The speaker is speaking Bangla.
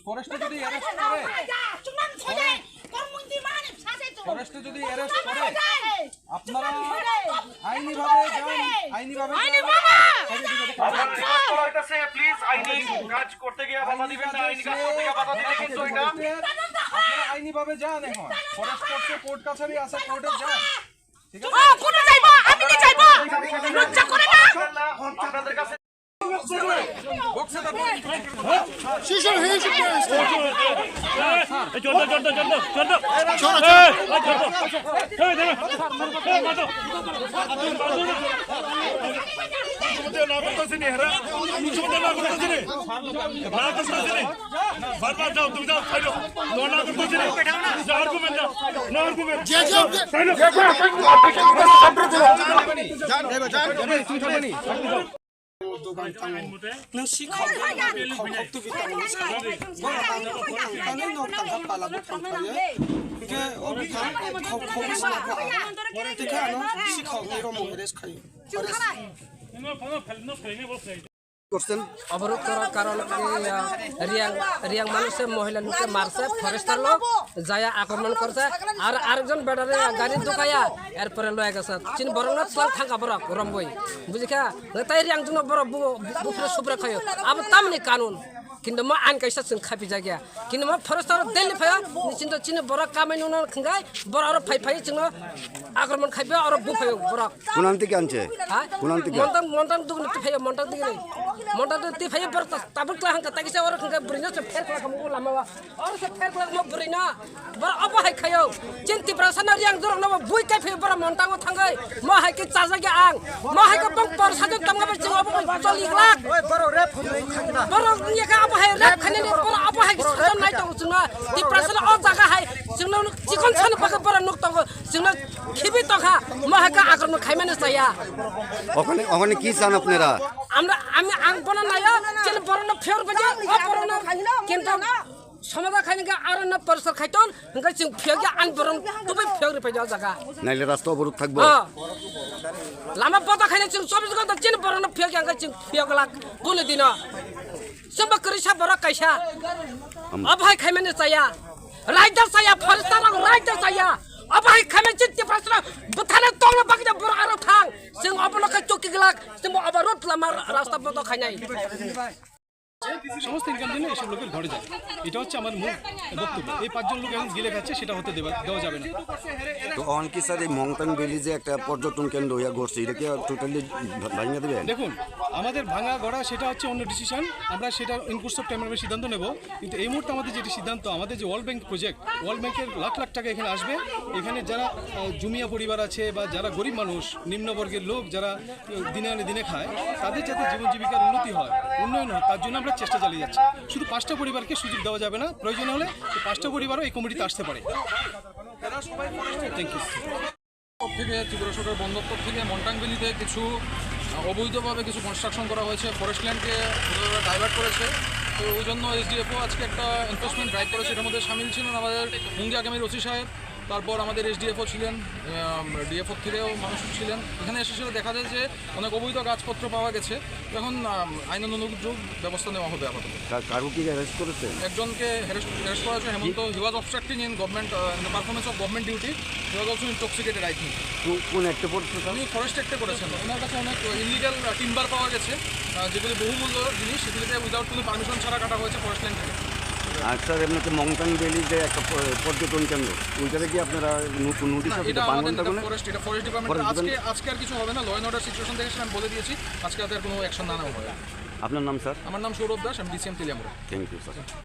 ফরেস্টে যদি অ্যারেস্ট করে আপনারা আইনিভাবে প্লিজ আইনি কাজ করতে গিয়ে বাধা দিবেন না, আইনি কাজ করতে গিয়ে বাধা দিলে কিন্তু এটা আপনারা আইনিভাবে যান। এখন ফরেস্ট করতে কোর্ট কাছারি আছে, কোর্টে যান। ঠিক আছে, কোর্টে যাইবো, আমি কি যাইবো, লজ্জা করে না আপনাদের কাছে বক্সে দাও শিশু হে শিশু চল না করতেছি নি হেরা না করতেছি নি বারবার যাও তুমি যাও ছাইলো না করতেছি নি আর্গুমেন্ট না আর্গুমেন্ট যে नों सिखाव खौखौ बितानो बरानो नों पालाबो थांफायो के अबिखा खौखौ सिनाखौ देखा नो सिखाव नेरो महेरेस खायो করছেন অবরোধ করার কারণ রিয়াং মানুষের মহিলা লোকে মারছে, ফরেস্টার লোক যায়া আক্রমণ করছে, আর আরেকজন বেড়ারে গাড়ি ঢুকাইয়া এরপরে লয়ে গেছে চিন বরং সাল থাকা বড় রম্বই বুঝিখা তাই রিয়াং জন্য বড় বুফরে সুপ্রে খায় আব তামনি কানুন কিন্তু মা আইন কাইসা जों খাপি জায়গা কিন্তু মা ফরেস্টার দিল্লি ফায়া নিচিন্ত চিন বড় কামাইনো না খঙ্গাই বড় আর ফাই जों আক্রমণ খাইবে আর বুফায় বড় কোনান থেকে আনছে কোনান থেকে মন্টান দুগুন ফায়া মন্টান দিকে মন্টান তি ফায়া বড় তাবক লা হাঙ্কা তাকিসা আর খঙ্গা বুরিনা সে ফের কলা খামু লামাवा আর সে ফের কলা মা বুরিনা বড় অবহাই খায়ও চিন্তি প্রাসানা রিয়াং জরং না বুই কাই ফায়া বড় মন্টাঙ্গ থাঙ্গাই মা হাই কি চাজাগে আং মা হাই কা বং পর সাজো তামগাবে जों অবহাই 40 লাখ বড় রে ফমলাই খাগনা বড় নিয়া अबहाय रेप खाने पर अबहाय साजन नाय दं जोंना ति प्रश्न अ जागा हाय जोंना चिकन सान पाके पर नक दं जोंना खिबि तखा महका आक्रमण खाइमाने जाया ওখানে কি চান আপনারা আমরা আমি আং বনা নায়া যেন বরন ফের বাজে অ বরন কিন্তু সমাদা খাইনগা আর না পরসর খাইতন হংগা जों ফেগা আন বরন তুবে ফেগরে পাইজা জায়গা নাইলে রাস্তা অবরোধ থাকবে লামা পতা খাইনে जों 24 ঘন্টা যেন বরন ফেগা হংগা जों ফেগলা কোনে দিনা सबा करिसा बरा कायसा अबहाय खाइमाने जाया राइडर जाया फरेस्टार राइडर जाया अबहाय खाइमाने चित्ति प्रश्न बथाने तंग बागजा बरा आरो थां जों अबलका चौकी गलाक जों अबरोध लामा रास्ता बता खाइनाय সমস্ত ইনকাম দিনে এসব লোকের ঘরে যায়, এটা হচ্ছে আমার মূল বক্তব্য। এই 5 জন লোক এখন গিলে খাচ্ছে, সেটা হতে দেওয়া যাবে না। তো অন কি স্যার এই মংটাং ভ্যালি যে একটা পর্যটন কেন্দ্র হইয়া গড়ছে, এটা কি টোটালি ভাঙিয়ে দেবেন? দেখুন, আমাদের ভাঙা গড়া সেটা হচ্ছে অন্য ডিসিশন, আমরা সেটা ইনকোর্স অফ টাইমের সিদ্ধান্ত নেব। কিন্তু এই মুহূর্তে আমাদের যেটি সিদ্ধান্ত, আমাদের যে ওয়ার্ল্ড ব্যাংক প্রজেক্ট, ওয়ার্ল্ড ব্যাংকের লাখ লাখ টাকা এখানে আসবে। এখানে যারা জুমিয়া পরিবার আছে বা যারা গরিব মানুষ, নিম্নবর্গের লোক যারা দিনে আনে দিনে খায়, তাদের যাতে জীবন জীবিকার উন্নতি হয়, উন্নয়ন হয়, তার জন্য আমরা চেষ্টা চালিয়ে যাচ্ছি। শুধু 5টা পরিবারকে সুযোগ দেওয়া যাবে না, প্রয়োজন হলে 5টা পরিবারও এই কমিটিতে আসতে পারে। Thank you. থেকে ত্রিপুরা সরকার বন দপ্তর থেকে মন্টাং ভ্যালিতে কিছু অবৈধভাবে কিছু কনস্ট্রাকশন করা হয়েছে, ফরেস্ট ল্যান্ডকে ডাইভার্ট করেছে। তো ওই জন্য এসডিএফও আজকে একটা এনফোর্সমেন্ট ড্রাইভ করেছে। এটার মধ্যে সামিল ছিলেন আমাদের মুঙ্গি আগামীর ওসি সাহেব, তারপর আমাদের এসডিএফও ছিলেন, ডিএফও থেকেও মানুষ ছিলেন। এখানে এসে দেখা যায় যে অনেক অবৈধ গাছপত্র পাওয়া গেছে। এখন আইনানুগ ব্যবস্থা নেওয়া হবে। আপাতত কারো কি অ্যারেস্ট করেছে? একজনকে অ্যারেস্ট করা হয়েছে, Hemanta. He was obstructing in government performance of government duty. He was also intoxicated, I think. কোন একটা পড়ছে? উনি ফরেস্ট অ্যাক্টে করেছেন। ওনার কাছে অনেক ইলিগাল টিম্বার পাওয়া গেছে, যেগুলি বহুমূল্য জিনিস, সেগুলিতে উইদাউট কোনো পারমিশন ছাড়া কাটা হয়েছে ফরেস্ট ল্যান্ড থেকে। আর স্যার এমনিতে মংটাং ভ্যালি যে একটা পর্যটন কেন্দ্র, ওইটাতে কি আপনারা নোটিশ? এটা ফরেস্ট ডিপার্টমেন্ট আজকে আর কিছু হবে না। ল অ্যান্ড অর্ডার সিচুয়েশন দেখে আমি বলে দিয়েছি, আজকে আর কোনো অ্যাকশন না নেওয়া হবে। আপনার নাম স্যার? আমার নাম সৌরভ দাস, আমি DCM Teliamura. Thank you sir.